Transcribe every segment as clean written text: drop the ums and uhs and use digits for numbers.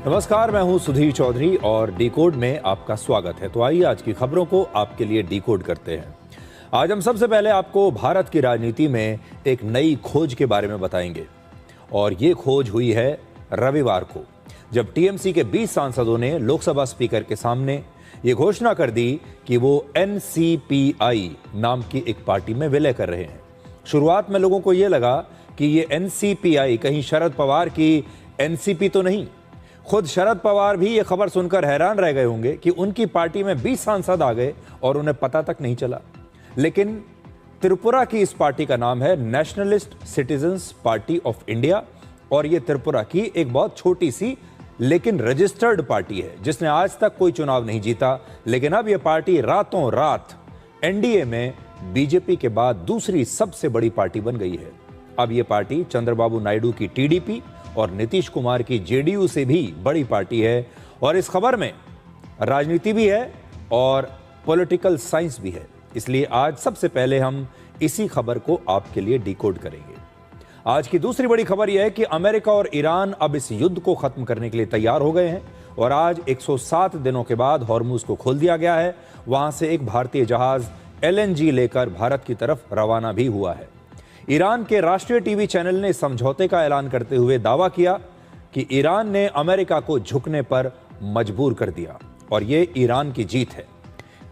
नमस्कार, मैं हूं सुधीर चौधरी और डिकोड में आपका स्वागत है। तो आइए आज की खबरों को आपके लिए डिकोड करते हैं। आज हम सबसे पहले आपको भारत की राजनीति में एक नई खोज के बारे में बताएंगे और ये खोज हुई है रविवार को, जब टीएमसी के 20 सांसदों ने लोकसभा स्पीकर के सामने ये घोषणा कर दी कि वो एनसीपीआई नाम की एक पार्टी में विलय कर रहे हैं। शुरुआत में लोगों को ये लगा कि ये एनसीपीआई कहीं शरद पवार की एनसीपी तो नहीं। खुद शरद पवार भी ये खबर सुनकर हैरान रह गए होंगे कि उनकी पार्टी में 20 सांसद आ गए और उन्हें पता तक नहीं चला। लेकिन त्रिपुरा की इस पार्टी का नाम है nationalist citizens party of India और ये त्रिपुरा की एक बहुत छोटी सी लेकिन रजिस्टर्ड पार्टी है, जिसने आज तक कोई चुनाव नहीं जीता। लेकिन अब यह पार्टी रातों रात एनडीए में बीजेपी के बाद दूसरी सबसे बड़ी पार्टी बन गई है। अब यह पार्टी चंद्रबाबू नायडू की टीडीपी और नीतीश कुमार की जेडीयू से भी बड़ी पार्टी है और इस खबर में राजनीति भी है और पॉलिटिकल साइंस भी है। इसलिए आज सबसे पहले हम इसी खबर को आपके लिए डिकोड करेंगे। आज की दूसरी बड़ी खबर यह है कि अमेरिका और ईरान अब इस युद्ध को खत्म करने के लिए तैयार हो गए हैं और आज 107 दिनों के बाद हॉर्मुज को खोल दिया गया है। वहां से एक भारतीय जहाज एलएनजी लेकर भारत की तरफ रवाना भी हुआ है। ईरान के राष्ट्रीय टीवी चैनल ने समझौते का ऐलान करते हुए दावा किया कि ईरान ने अमेरिका को झुकने पर मजबूर कर दिया और यह ईरान की जीत है।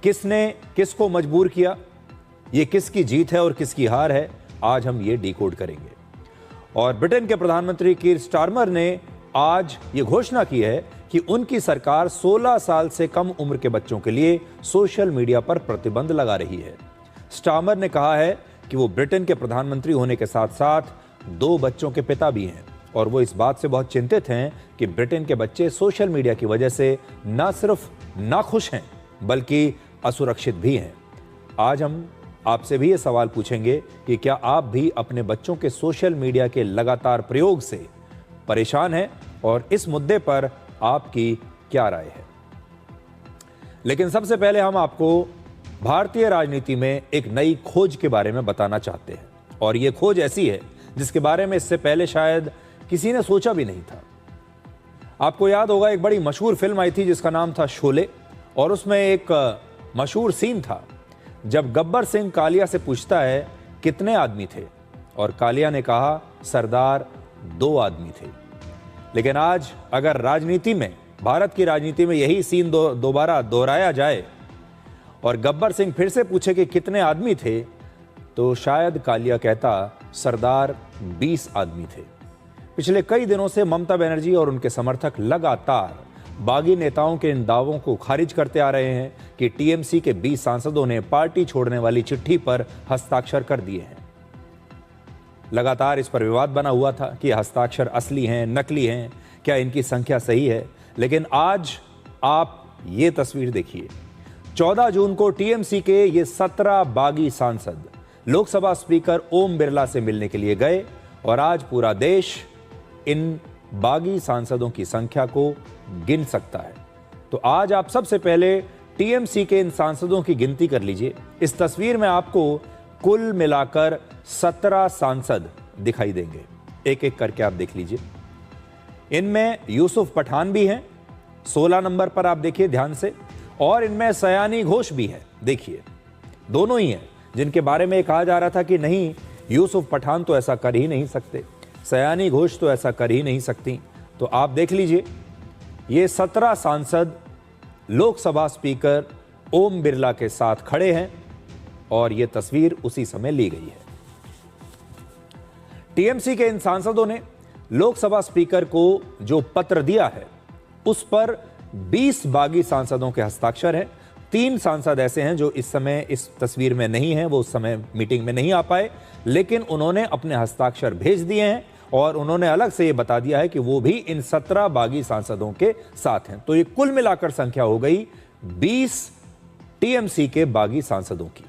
किसने किसको मजबूर किया, यह किसकी जीत है और किसकी हार है, आज हम ये डिकोड करेंगे। और ब्रिटेन के प्रधानमंत्री कीर स्टारमर ने आज ये घोषणा की है कि उनकी सरकार 16 साल से कम उम्र के बच्चों के लिए सोशल मीडिया पर प्रतिबंध लगा रही है। स्टारमर ने कहा है कि वो ब्रिटेन के प्रधानमंत्री होने के साथ साथ 2 बच्चों के पिता भी हैं और वो इस बात से बहुत चिंतित हैं कि ब्रिटेन के बच्चे सोशल मीडिया की वजह से न सिर्फ नाखुश हैं बल्कि असुरक्षित भी हैं। आज हम आपसे भी ये सवाल पूछेंगे कि क्या आप भी अपने बच्चों के सोशल मीडिया के लगातार प्रयोग से परेशान हैं और इस मुद्दे पर आपकी क्या राय है। लेकिन सबसे पहले हम आपको भारतीय राजनीति में एक नई खोज के बारे में बताना चाहते हैं और यह खोज ऐसी है जिसके बारे में इससे पहले शायद किसी ने सोचा भी नहीं था। आपको याद होगा, एक बड़ी मशहूर फिल्म आई थी जिसका नाम था शोले और उसमें एक मशहूर सीन था जब गब्बर सिंह कालिया से पूछता है कितने आदमी थे और कालिया ने कहा सरदार 2 आदमी थे। लेकिन आज अगर राजनीति में, भारत की राजनीति में यही सीन दोबारा दोहराया जाए और गब्बर सिंह फिर से पूछे कि कितने आदमी थे, तो शायद कालिया कहता सरदार 20 आदमी थे। पिछले कई दिनों से ममता बनर्जी और उनके समर्थक लगातार बागी नेताओं के इन दावों को खारिज करते आ रहे हैं कि टीएमसी के 20 सांसदों ने पार्टी छोड़ने वाली चिट्ठी पर हस्ताक्षर कर दिए हैं। लगातार इस पर विवाद बना हुआ था कि हस्ताक्षर असली हैं, नकली हैं, क्या इनकी संख्या सही है। लेकिन आज आप ये तस्वीर देखिए। 14 जून को टीएमसी के ये 17 बागी सांसद लोकसभा स्पीकर ओम बिरला से मिलने के लिए गए और आज पूरा देश इन बागी सांसदों की संख्या को गिन सकता है। तो आज आप सबसे पहले टीएमसी के इन सांसदों की गिनती कर लीजिए। इस तस्वीर में आपको कुल मिलाकर 17 सांसद दिखाई देंगे। एक एक करके आप देख लीजिए। इनमें यूसुफ पठान भी हैं, 16 नंबर पर आप देखिए ध्यान से, और इनमें सयानी घोष भी है। देखिए, दोनों ही हैं जिनके बारे में कहा जा रहा था कि नहीं, यूसुफ पठान तो ऐसा कर ही नहीं सकते, सयानी घोष तो ऐसा कर ही नहीं सकती। तो आप देख लीजिए, ये 17 सांसद लोकसभा स्पीकर ओम बिरला के साथ खड़े हैं और यह तस्वीर उसी समय ली गई है। टीएमसी के इन सांसदों ने लोकसभा स्पीकर को जो पत्र दिया है उस पर 20 बागी सांसदों के हस्ताक्षर हैं। 3 सांसद ऐसे हैं जो इस समय इस तस्वीर में नहीं हैं, वो उस समय मीटिंग में नहीं आ पाए, लेकिन उन्होंने अपने हस्ताक्षर भेज दिए हैं और उन्होंने अलग से ये बता दिया है कि वो भी इन 17 बागी सांसदों के साथ हैं। तो ये कुल मिलाकर संख्या हो गई 20 टीएमसी के बागी सांसदों की।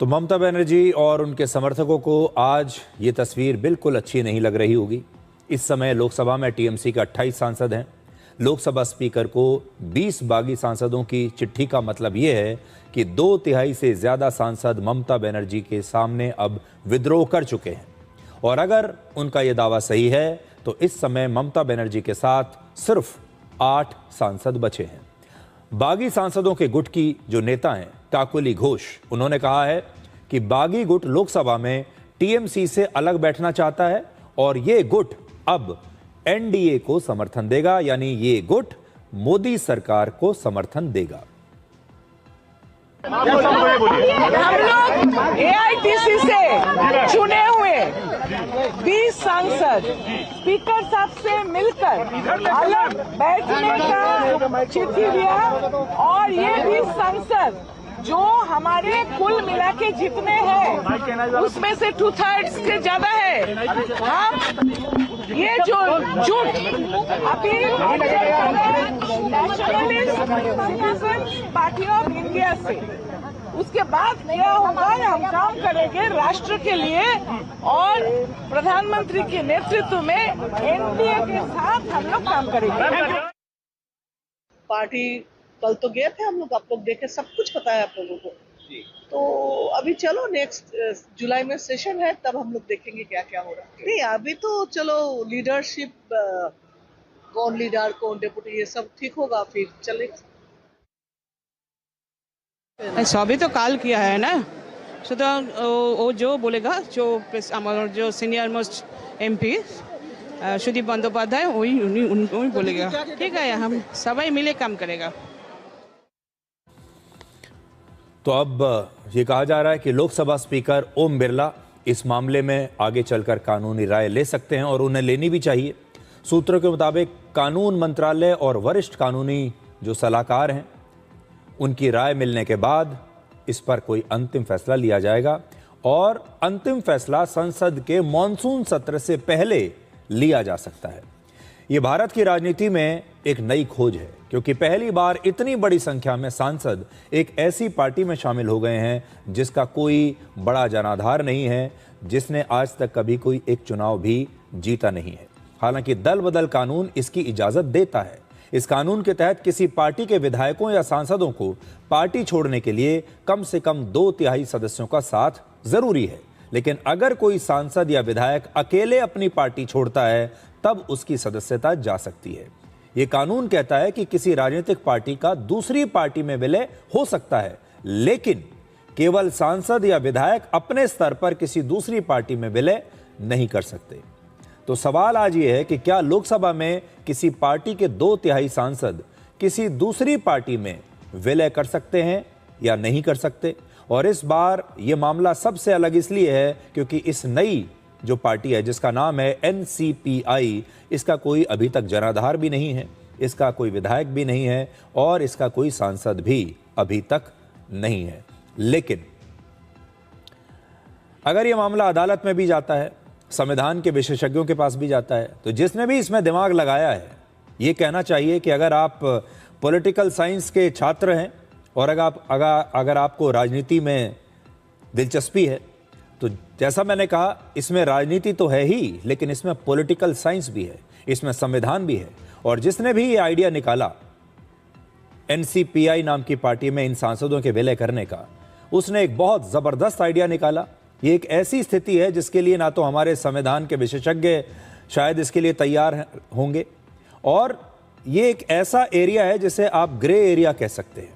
तो ममता बनर्जी और उनके समर्थकों को आज ये तस्वीर बिल्कुल अच्छी नहीं लग रही होगी। इस समय लोकसभा में टीएमसी के 28 सांसद हैं। लोकसभा स्पीकर को 20 बागी सांसदों की चिट्ठी का मतलब ये है कि 2/3 से ज़्यादा सांसद ममता बनर्जी के सामने अब विद्रोह कर चुके हैं। और अगर उनका ये दावा सही है तो इस समय ममता बनर्जी के साथ सिर्फ 8 सांसद बचे हैं। बागी सांसदों के गुट की जो नेता हैं काकोली घोष, उन्होंने कहा है कि बागी गुट लोकसभा में टीएमसी से अलग बैठना चाहता है और ये गुट अब एनडीए को समर्थन देगा, यानी ये गुट मोदी सरकार को समर्थन देगा। हम लोग एआईटीसी से चुने हुए 20 सांसद स्पीकर साहब से मिलकर अलग बैठने का चिट्ठी दिया और ये 20 सांसद जो हमारे कुल मिला के जितने हैं उसमें से 2/3 से ज्यादा है। हम ये जो जुट अभी नेशनलिस्ट पार्टी ऑफ इंडिया से उसके बाद क्या होगा, हम काम करेंगे राष्ट्र के लिए और प्रधानमंत्री के नेतृत्व में एनडीए के साथ हम लोग काम करेंगे। पार्टी कल तो गए थे हम लोग, आप लोग देखे, सब कुछ पता है आप लोगों को। तो अभी चलो नेक्स्ट जुलाई में सेशन है, तब हम लोग देखेंगे क्या क्या हो रहा है। नहीं अभी तो चलो लीडरशिप, कौन लीडर कौन डेपुटी ये सब ठीक होगा, फिर चलेगा। सभी तो कॉल किया है ना, तो वो जो बोलेगा, जो senior most MP Sudip Bandopadhyay वही उनको ही बोलेगा। ठीक है, हम सभी मिले काम करेगा। तो अब ये कहा जा रहा है कि लोकसभा स्पीकर ओम बिरला इस मामले में आगे चलकर कानूनी राय ले सकते हैं और उन्हें लेनी भी चाहिए। सूत्रों के मुताबिक कानून मंत्रालय और वरिष्ठ कानूनी जो सलाहकार हैं उनकी राय मिलने के बाद इस पर कोई अंतिम फैसला लिया जाएगा और अंतिम फैसला संसद के मॉनसून सत्र से पहले लिया जा सकता है। ये भारत की राजनीति में एक नई खोज है, क्योंकि पहली बार इतनी बड़ी संख्या में सांसद एक ऐसी पार्टी में शामिल हो गए हैं जिसका कोई बड़ा जनाधार नहीं है, जिसने आज तक कभी कोई एक चुनाव भी जीता नहीं है। हालांकि दल बदल कानून इसकी इजाजत देता है। इस कानून के तहत किसी पार्टी के विधायकों या सांसदों को पार्टी छोड़ने के लिए कम से कम 2/3 सदस्यों का साथ जरूरी है। लेकिन अगर कोई सांसद या विधायक अकेले अपनी पार्टी छोड़ता है तब उसकी सदस्यता जा सकती है। यह कानून कहता है कि किसी राजनीतिक पार्टी का दूसरी पार्टी में विलय हो सकता है, लेकिन केवल सांसद या विधायक अपने स्तर पर किसी दूसरी पार्टी में विलय नहीं कर सकते। तो सवाल आज ये है कि क्या लोकसभा में किसी पार्टी के 2/3 सांसद किसी दूसरी पार्टी में विलय कर सकते हैं या नहीं कर सकते। और इस बार ये मामला सबसे अलग इसलिए है क्योंकि इस नई जो पार्टी है जिसका नाम है एनसीपीआई, इसका कोई अभी तक जनाधार भी नहीं है, इसका कोई विधायक भी नहीं है और इसका कोई सांसद भी अभी तक नहीं है। लेकिन अगर यह मामला अदालत में भी जाता है, संविधान के विशेषज्ञों के पास भी जाता है, तो जिसने भी इसमें दिमाग लगाया है ये कहना चाहिए कि अगर आप पॉलिटिकल साइंस के छात्र हैं और अगर आपको राजनीति में दिलचस्पी है तो जैसा मैंने कहा, इसमें राजनीति तो है ही, लेकिन इसमें पॉलिटिकल साइंस भी है, इसमें संविधान भी है। और जिसने भी ये आइडिया निकाला एनसीपीआई नाम की पार्टी में इन सांसदों के विलय करने का, उसने एक बहुत जबरदस्त आइडिया निकाला। ये एक ऐसी स्थिति है जिसके लिए ना तो हमारे संविधान के विशेषज्ञ शायद इसके लिए तैयार होंगे, और ये एक ऐसा एरिया है जिसे आप ग्रे एरिया कह सकते हैं।